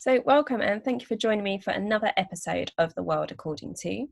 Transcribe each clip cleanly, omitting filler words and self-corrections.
So, welcome and thank you for joining me for another episode of The World According to.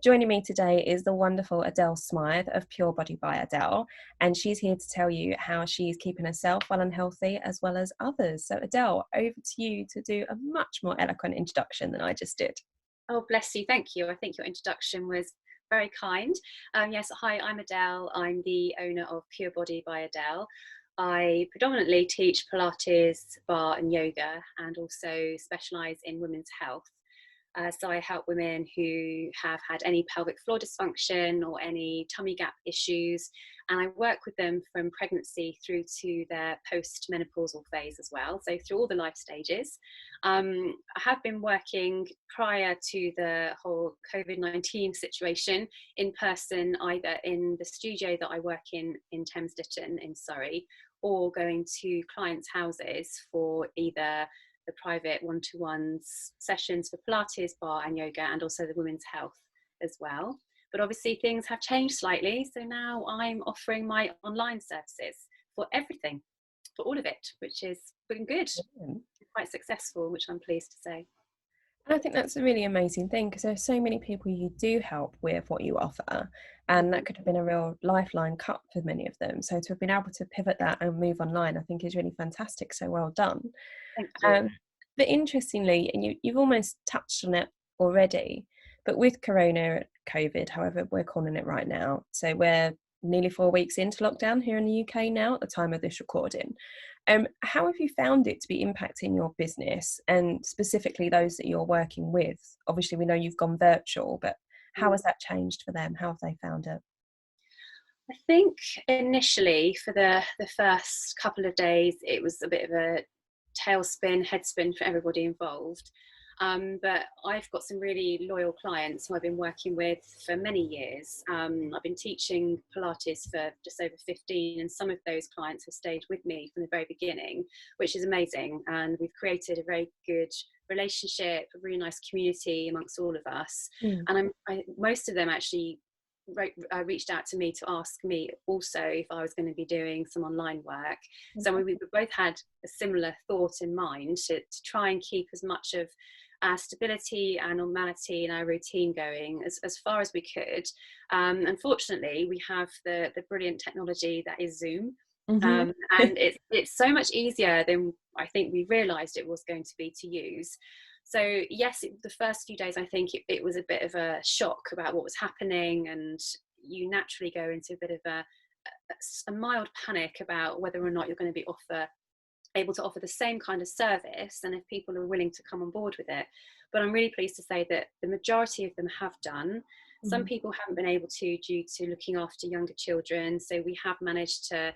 Joining me today is the wonderful Adele Smyth of Pure Body by Adele, and she's here to tell you how she's keeping herself well and healthy as well as others. So, Adele, over to you to do a much more eloquent introduction than I just did. Oh, bless you. Thank you. I think your introduction was very kind. Yes, hi, I'm Adele. I'm the owner of Pure Body by Adele. I predominantly teach Pilates, Barre and yoga, and also specialise in women's health. So I help women who have had any pelvic floor dysfunction or any tummy gap issues, and I work with them from pregnancy through to their post-menopausal phase as well, so through all the life stages. I have been working prior to the whole COVID-19 situation in person, either in the studio that I work in Thames Ditton in Surrey, or going to clients' houses for either the private one-to-ones sessions for Pilates, Barre and yoga, and also the women's health as well. But obviously things have changed slightly, so now I'm offering my online services for everything, for all of it, which has been good, quite successful, which I'm pleased to say. And I think that's a really amazing thing because there's so many people you do help with what you offer, and that could have been a real lifeline cut for many of them. So to have been able to pivot that and move online, I think is really fantastic. So well done. Thank you. But interestingly, and you've almost touched on it already, but with Corona, COVID, however we're calling it right now, so we're nearly 4 weeks into lockdown here in the UK now at the time of this recording. How have you found it to be impacting your business and specifically those that you're working with? Obviously, we know you've gone virtual, but how has that changed for them? How have they found it? I think initially for the first couple of days, it was a bit of a tailspin, headspin for everybody involved. But I've got some really loyal clients who I've been working with for many years. I've been teaching Pilates for just over 15, and some of those clients have stayed with me from the very beginning, which is amazing. And we've created a very good relationship, a really nice community amongst all of us. And most of them actually reached out to me to ask me also if I was going to be doing some online work. So we both had a similar thought in mind to try and keep as much of our stability and normality in our routine going as far as we could. Unfortunately, we have the brilliant technology that is Zoom. And it's so much easier than I think we realised it was going to be to use. So yes, the first few days, I think it was a bit of a shock about what was happening, and you naturally go into a bit of a mild panic about whether or not you're going to be able to offer the same kind of service and if people are willing to come on board with it. But I'm really pleased to say that the majority of them have done. Some people haven't been able to due to looking after younger children, so we have managed to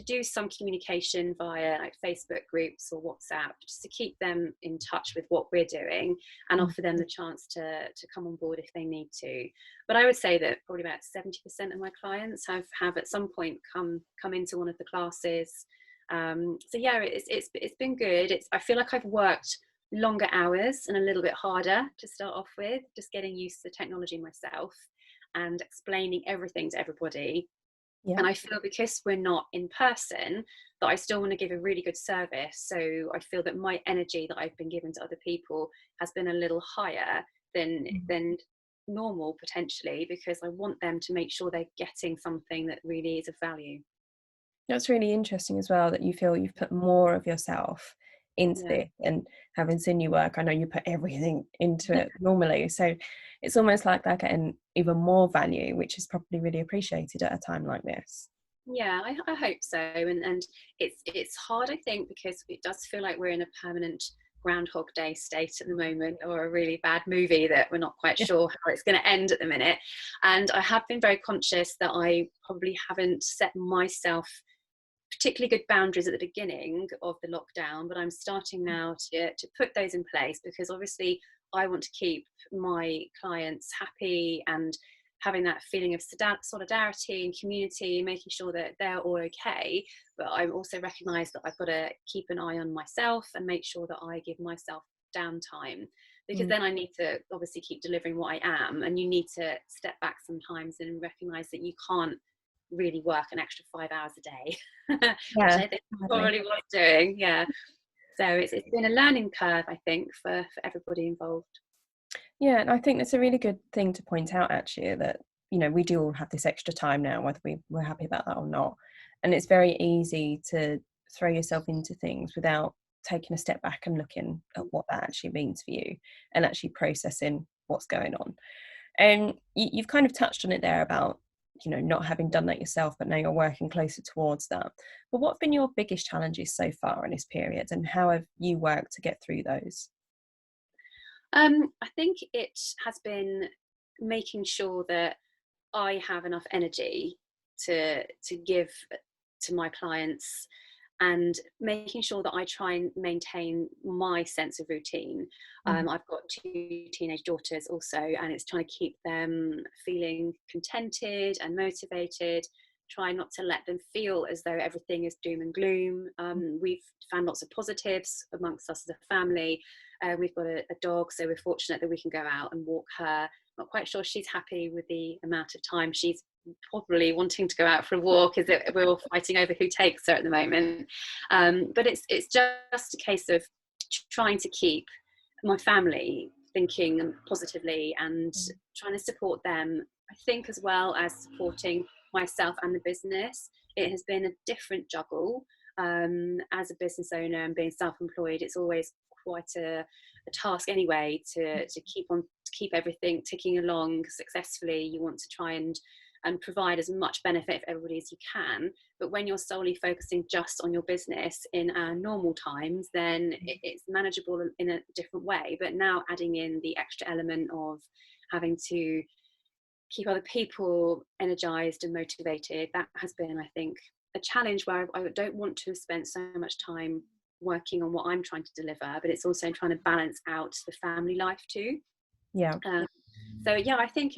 do some communication via like Facebook groups or WhatsApp, just to keep them in touch with what we're doing and offer them the chance to come on board if they need to. But I would say that probably about 70% of my clients have at some point come into one of the classes. So yeah, it's been good. I feel like I've worked longer hours and a little bit harder to start off with, just getting used to the technology myself and explaining everything to everybody. Yeah. And I feel because we're not in person, that I still want to give a really good service. So I feel that my energy that I've been given to other people has been a little higher than normal potentially, because I want them to make sure they're getting something that really is of value. That's really interesting as well, that you feel you've put more of yourself into this, and having seen you work, I know you put everything into it normally. So it's almost like they're getting even more value, which is probably really appreciated at a time like this. Yeah, I hope so. And it's hard, I think, because it does feel like we're in a permanent Groundhog Day state at the moment, or a really bad movie that we're not quite sure how it's going to end at the minute. And I have been very conscious that I probably haven't set myself particularly good boundaries at the beginning of the lockdown, but I'm starting now to put those in place, because obviously I want to keep my clients happy and having that feeling of solidarity and community, making sure that they're all okay. But I also recognise that I've got to keep an eye on myself and make sure that I give myself downtime, because then I need to obviously keep delivering what I am, and you need to step back sometimes and recognise that you can't really work an extra 5 hours a day, which I think I probably was doing. Yeah. So it's been a learning curve, I think, for everybody involved. Yeah, and I think that's a really good thing to point out, actually, that, you know, we do all have this extra time now, whether we're happy about that or not. And it's very easy to throw yourself into things without taking a step back and looking at what that actually means for you and actually processing what's going on. And you've kind of touched on it there about, you know, not having done that yourself, but now you're working closer towards that. But what have been your biggest challenges so far in this period, and how have you worked to get through those? I think it has been making sure that I have enough energy to give to my clients, and making sure that I try and maintain my sense of routine. Mhm. I've got two teenage daughters also, and it's trying to keep them feeling contented and motivated. Try not to let them feel as though everything is doom and gloom. We've found lots of positives amongst us as a family. We've got a dog, so we're fortunate that we can go out and walk her. Not quite sure she's happy with the amount of time she's probably wanting to go out for a walk, is that we're all fighting over who takes her at the moment. But it's just a case of trying to keep my family thinking positively and trying to support them, I think, as well as supporting myself and the business. It has been a different juggle. As a business owner and being self-employed, it's always quite a task anyway to keep everything ticking along successfully. You want to try and provide as much benefit for everybody as you can. But when you're solely focusing just on your business in normal times, then it's manageable in a different way. But now adding in the extra element of having to keep other people energized and motivated, that has been, I think, a challenge where I don't want to spend so much time working on what I'm trying to deliver, but it's also trying to balance out the family life too. Yeah. So yeah, I think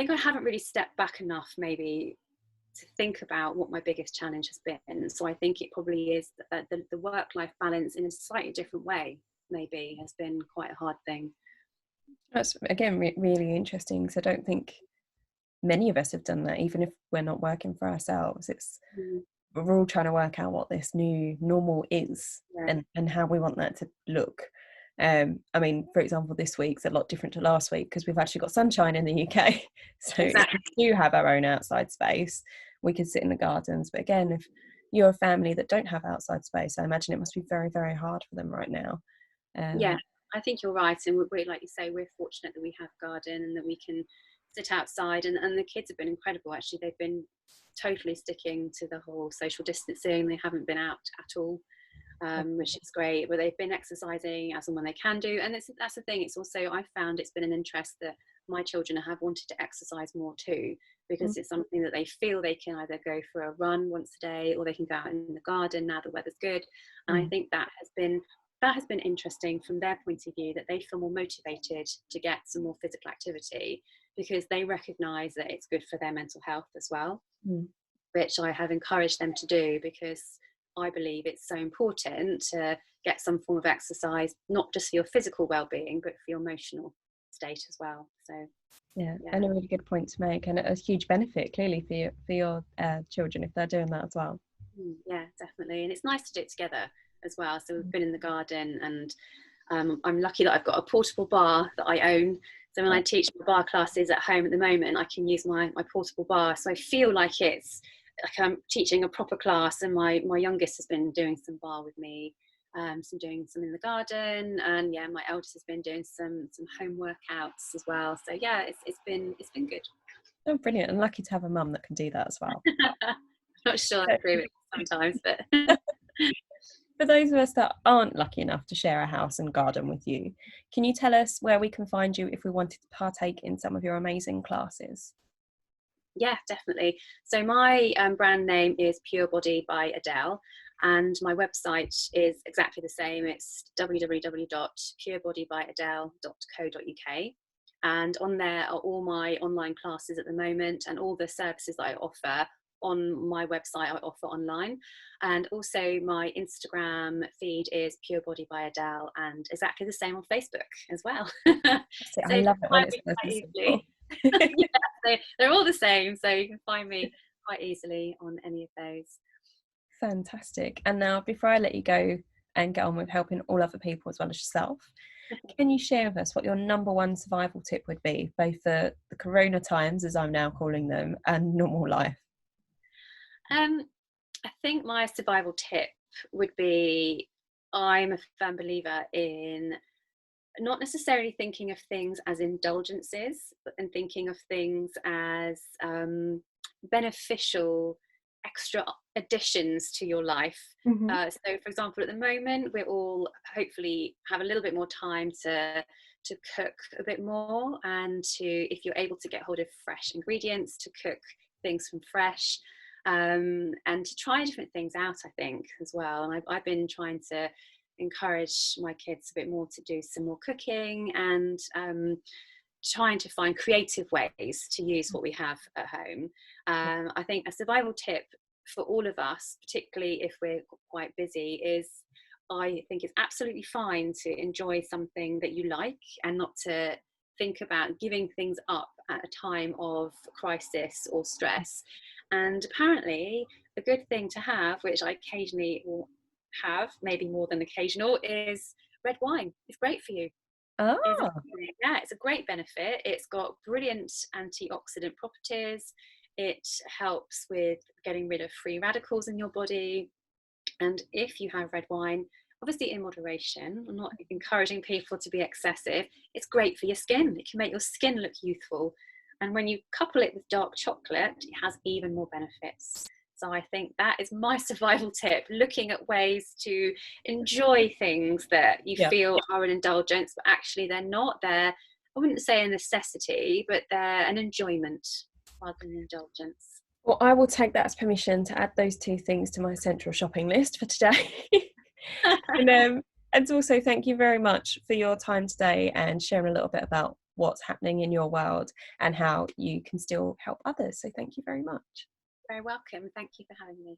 I haven't really stepped back enough maybe to think about what my biggest challenge has been. So I think it probably is that the work-life balance in a slightly different way maybe has been quite a hard thing. That's, again, really interesting, because I don't think many of us have done that, even if we're not working for ourselves. It's Mm, we're all trying to work out what this new normal is, yeah, and how we want that to look. I mean, for example, this week's a lot different to last week because we've actually got sunshine in the UK. So if exactly. we do have our own outside space, we can sit in the gardens. But again, if you're a family that don't have outside space, I imagine it must be very, very hard for them right now. Yeah, Um, I think you're right. And we're, like you say, we're fortunate that we have a garden and that we can sit outside. And the kids have been incredible, actually. They've been totally sticking to the whole social distancing. They haven't been out at all, which is great. But they've been exercising as and when they can do. And that's the thing. It's also, I found it's been an interest that my children have wanted to exercise more too, because it's something that they feel they can either go for a run once a day, or they can go out in the garden now the weather's good. And I think that has been interesting from their point of view, that they feel more motivated to get some more physical activity because they recognise that it's good for their mental health as well, mm. which I have encouraged them to do, because I believe it's so important to get some form of exercise, not just for your physical well-being, but for your emotional state as well. So Yeah, yeah. and a really good point to make, and a huge benefit clearly for your children if they're doing that as well. Yeah, definitely. And it's nice to do it together as well. So we've been in the garden, and I'm lucky that I've got a portable bar that I own. So when I teach my bar classes at home at the moment, I can use my portable bar. So I feel like it's like I'm teaching a proper class. And my youngest has been doing some bar with me, some doing some in the garden, and yeah, my eldest has been doing some home workouts as well. So yeah, it's been good. Oh, brilliant, and lucky to have a mum that can do that as well. Not sure I agree with it sometimes, but For those of us that aren't lucky enough to share a house and garden with you, can you tell us where we can find you if we wanted to partake in some of your amazing classes? yeah, definitely. So my brand name is Pure Body by Adele, and my website is exactly the same. It's www.purebodybyadele.co.uk. And on there are all my online classes at the moment, and all the services that I offer on my website I offer online. And also my Instagram feed is Pure Body by Adele, and exactly the same on Facebook as well. See, I So you love can it when find it's me nice quite and easily. simple. Yeah, they're all the same, so you can find me quite easily on any of those. Fantastic. And now, before I let you go and get on with helping all other people as well as yourself, can you share with us what your number one survival tip would be, both for the corona times, as I'm now calling them, and normal life? I think my survival tip would be, I'm a firm believer in not necessarily thinking of things as indulgences, but in thinking of things as beneficial extra additions to your life. Mm-hmm. So, for example, at the moment, we're all hopefully have a little bit more time to cook a bit more, and to, if you're able to get hold of fresh ingredients, to cook things from fresh, and to try different things out, I think, as well. And I've been trying to encourage my kids a bit more to do some more cooking, and trying to find creative ways to use what we have at home. I think a survival tip for all of us, particularly if we're quite busy, is, I think it's absolutely fine to enjoy something that you like, and not to think about giving things up at a time of crisis or stress. And apparently, a good thing to have, which I occasionally will have, maybe more than occasional, is red wine. It's great for you. Is Ah, Yeah, it's a great benefit. It's got brilliant antioxidant properties. It helps with getting rid of free radicals in your body. And if you have red wine, obviously in moderation, I'm not encouraging people to be excessive, it's great for your skin. It can make your skin look youthful. And when you couple it with dark chocolate, it has even more benefits. So I think that is my survival tip, looking at ways to enjoy things that you yeah. feel are an indulgence, but actually they're not. They're, I wouldn't say a necessity, but they're an enjoyment rather than indulgence. Well, I will take that as permission to add those two things to my central shopping list for today. and and also thank you very much for your time today and sharing a little bit about what's happening in your world and how you can still help others. So thank you very much. Very welcome. Thank you for having me.